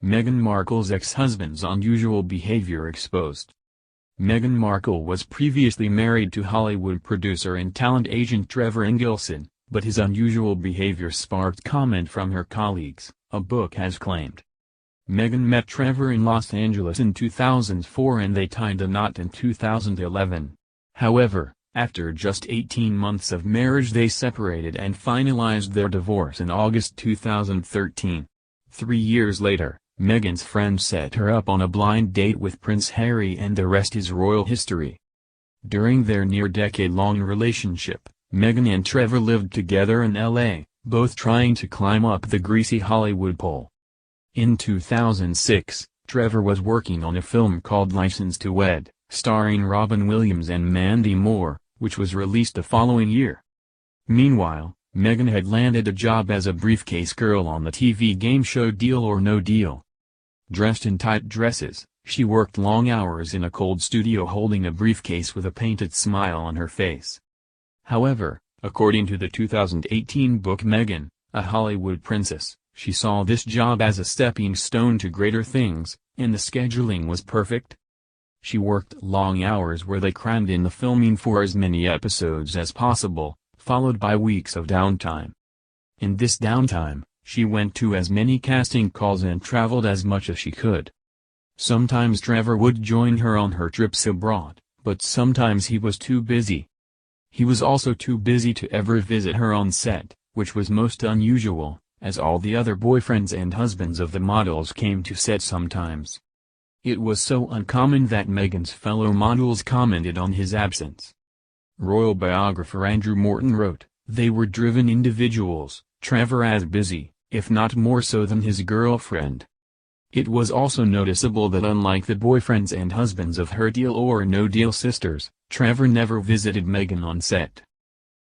Meghan Markle's ex-husband's unusual behavior exposed. Meghan Markle was previously married to Hollywood producer and talent agent Trevor Engelson, but his unusual behavior sparked comment from her colleagues, a book has claimed. Meghan met Trevor in Los Angeles in 2004 and they tied a knot in 2011. However, after just 18 months of marriage they separated and finalized their divorce in August 2013. 3 years later, Meghan's friends set her up on a blind date with Prince Harry and the rest is royal history. During their near-decade-long relationship, Meghan and Trevor lived together in LA, both trying to climb up the greasy Hollywood pole. In 2006, Trevor was working on a film called License to Wed, starring Robin Williams and Mandy Moore, which was released the following year. Meanwhile, Meghan had landed a job as a briefcase girl on the TV game show Deal or No Deal. Dressed in tight dresses, she worked long hours in a cold studio holding a briefcase with a painted smile on her face. However, according to the 2018 book Meghan, a Hollywood Princess, she saw this job as a stepping stone to greater things, and the scheduling was perfect. She worked long hours where they crammed in the filming for as many episodes as possible, followed by weeks of downtime. In this downtime, she went to as many casting calls and traveled as much as she could. Sometimes Trevor would join her on her trips abroad, but sometimes he was too busy. He was also too busy to ever visit her on set, which was most unusual, as all the other boyfriends and husbands of the models came to set sometimes. It was so uncommon that Meghan's fellow models commented on his absence. Royal biographer Andrew Morton wrote, "They were driven individuals, Trevor as busy, if not more so than his girlfriend." It was also noticeable that unlike the boyfriends and husbands of her Deal or No Deal sisters, Trevor never visited Meghan on set.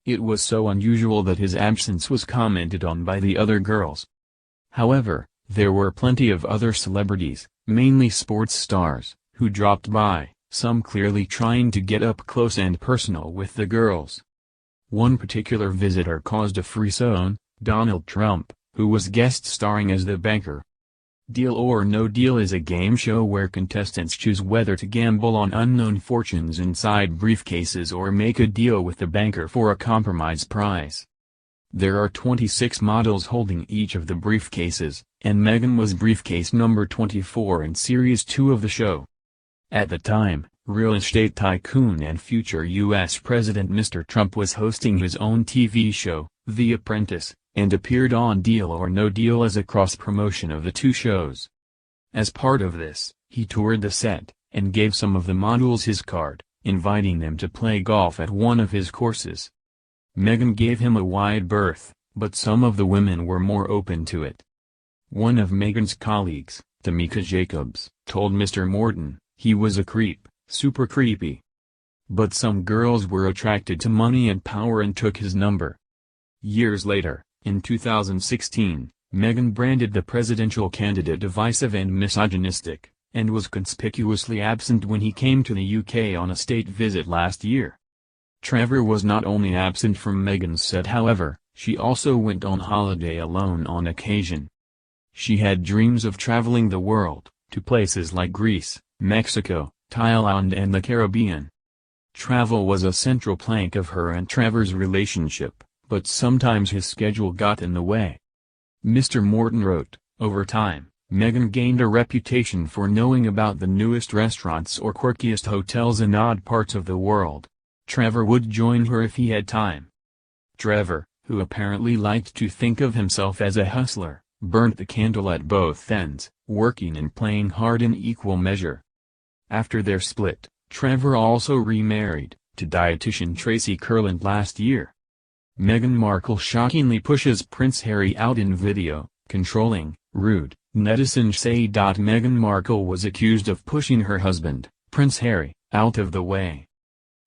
It was so unusual that his absence was commented on by the other girls. However, there were plenty of other celebrities, mainly sports stars, who dropped by, some clearly trying to get up close and personal with the girls. One particular visitor caused a frisson, Donald Trump, who was guest starring as the banker. Deal or No Deal is a game show where contestants choose whether to gamble on unknown fortunes inside briefcases or make a deal with the banker for a compromise prize. There are 26 models holding each of the briefcases, and Meghan was briefcase number 24 in Series 2 of the show. At the time, real estate tycoon and future U.S. President Mr. Trump was hosting his own TV show, The Apprentice, and appeared on Deal or No Deal as a cross-promotion of the two shows. As part of this, he toured the set, and gave some of the models his card, inviting them to play golf at one of his courses. Meghan gave him a wide berth, but some of the women were more open to it. One of Meghan's colleagues, Tamika Jacobs, told Mr. Morton, he was a creep, super creepy. But some girls were attracted to money and power and took his number. Years later, in 2016, Meghan branded the presidential candidate divisive and misogynistic, and was conspicuously absent when he came to the UK on a state visit last year. Trevor was not only absent from Meghan's set however, she also went on holiday alone on occasion. She had dreams of traveling the world, to places like Greece, Mexico, Thailand and the Caribbean. Travel was a central plank of her and Trevor's relationship, but sometimes his schedule got in the way. Mr. Morton wrote, over time, Meghan gained a reputation for knowing about the newest restaurants or quirkiest hotels in odd parts of the world. Trevor would join her if he had time. Trevor, who apparently liked to think of himself as a hustler, burnt the candle at both ends, working and playing hard in equal measure. After their split, Trevor also remarried, to dietitian Tracy Kurland last year. Meghan Markle shockingly pushes Prince Harry out in video, controlling, rude, netizens say. Meghan Markle was accused of pushing her husband, Prince Harry, out of the way.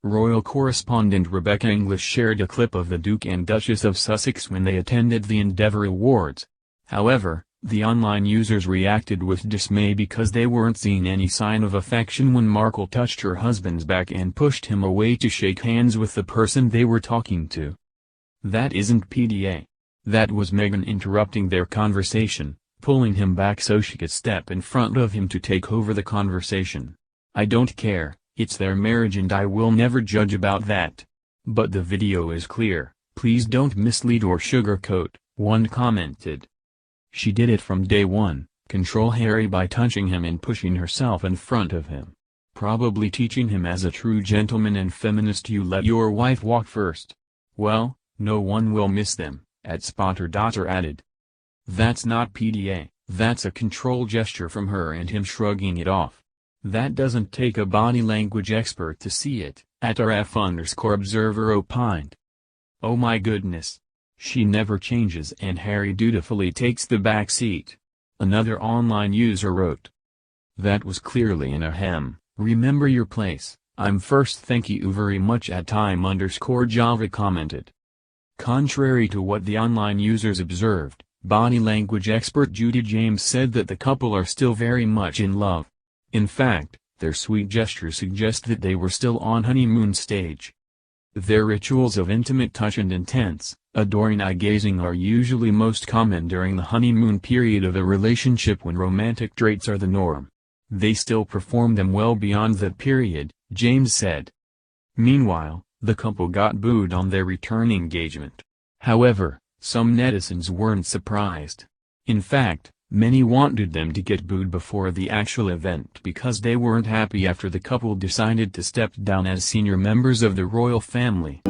Royal correspondent Rebecca English shared a clip of the Duke and Duchess of Sussex when they attended the Endeavour Awards. However, the online users reacted with dismay because they weren't seeing any sign of affection when Markle touched her husband's back and pushed him away to shake hands with the person they were talking to. That isn't PDA. That was Meghan interrupting their conversation, pulling him back so she could step in front of him to take over the conversation. "I don't care, it's their marriage and I will never judge about that. But the video is clear, please don't mislead or sugarcoat," one commented. "She did it from day one, control Harry by touching him and pushing herself in front of him. Probably teaching him as a true gentleman and feminist you let your wife walk first. Well, no one will miss them," @Spotter added. "That's not PDA, that's a control gesture from her and him shrugging it off. That doesn't take a body language expert to see it," @RF_observer opined. "Oh my goodness. She never changes and Harry dutifully takes the back seat," another online user wrote. "That was clearly an ahem. Remember your place, I'm first, thank you very much," @time_Java commented. Contrary to what the online users observed, body language expert Judy James said that the couple are still very much in love. In fact, their sweet gestures suggest that they were still on honeymoon stage. Their rituals of intimate touch and intense, adoring eye-gazing are usually most common during the honeymoon period of a relationship when romantic traits are the norm. They still perform them well beyond that period, James said. Meanwhile, the couple got booed on their return engagement. However, some netizens weren't surprised. In fact, many wanted them to get booed before the actual event because they weren't happy after the couple decided to step down as senior members of the royal family.